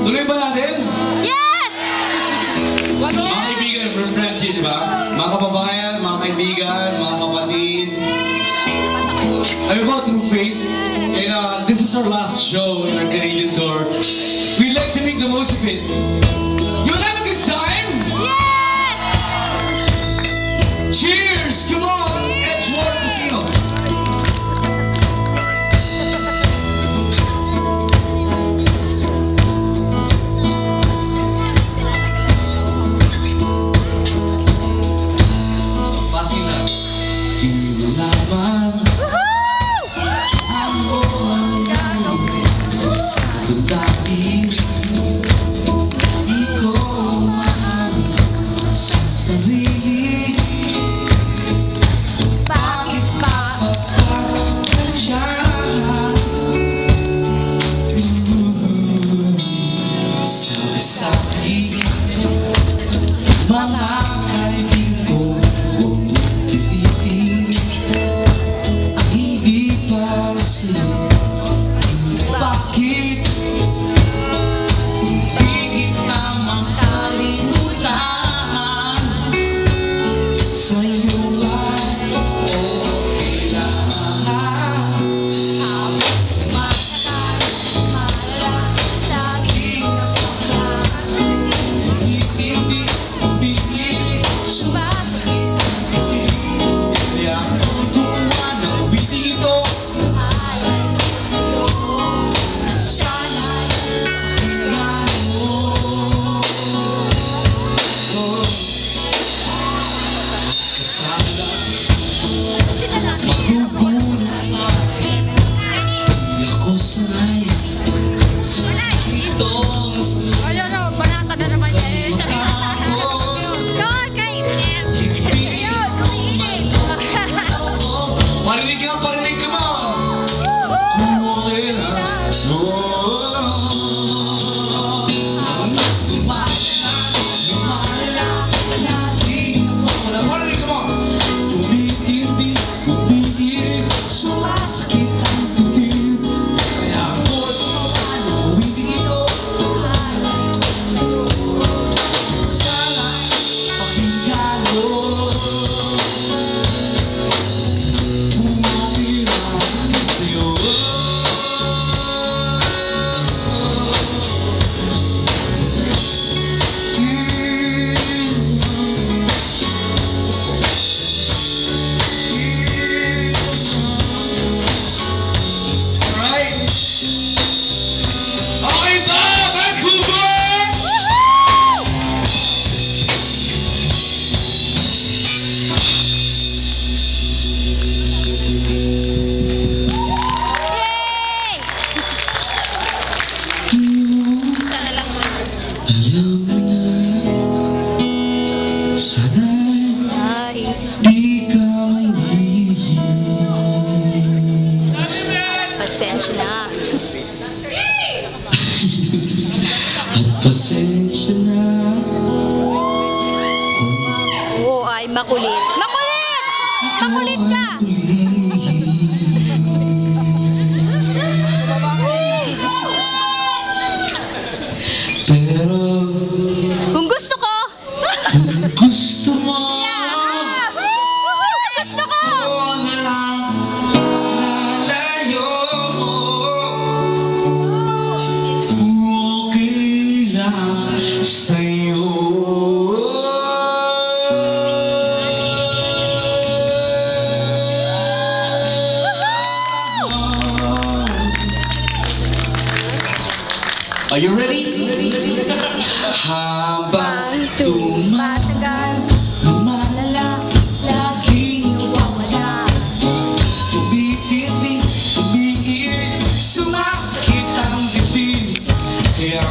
Tuloy ba natin? Yes! Mga kaibigan, we're friends here, di ba? Mga kababayan, mga kaibigan, mga kapatid. Alam mo, through faith, and this is our last show in our Canadian tour. We'd like to make the most of it. You wanna have a good time? Yes! Cheers! Come on! Edgewater Casino! Passing na. Di mo naman ano ang gagawin sa dati. Di ko mahal sa sarili. Bakit ba? Sabi-sabi mga kaibigan ko, huwag mong pilitin ang hindi para sa'yo. Bakit higit na makalimutan sa'yo ay kailangan? Laging Ibig, ibig, sumasakit. kaya gumawa ng awiting ito. Sana'y Tingnan mo. Kasala, magugulat sa'kin. Di ako sanay sa itong Ayun o, banata na naman yan. Doon, kay... Ayun, Parinig ka mo! Kung okay na, lagi wala. Parinig ka mo! Tumitindi, umiinig, sumasakit ang dibdib. Kaya ako'y gumawa ng awiting ito. Sana pakinggan mo. Bumabirang sa'yo. Alright. Okay ba, Vancouver? Yay! Sana lang. Alam mo na, sana'y Ay, di ka maghihintay. pasensya na. At pasensya na. Oo, ay makulit. Makulit! Makulit ka! Pero Kung gusto ko! kung gusto mo, Gusto ko! ako na lang lalayo. Okay lang sa'yo. Are you ready? Habang Tumatagal, lumalala, laging nawawala. Tumitindi, umiinig, sumasakit ang dibdib. Kaya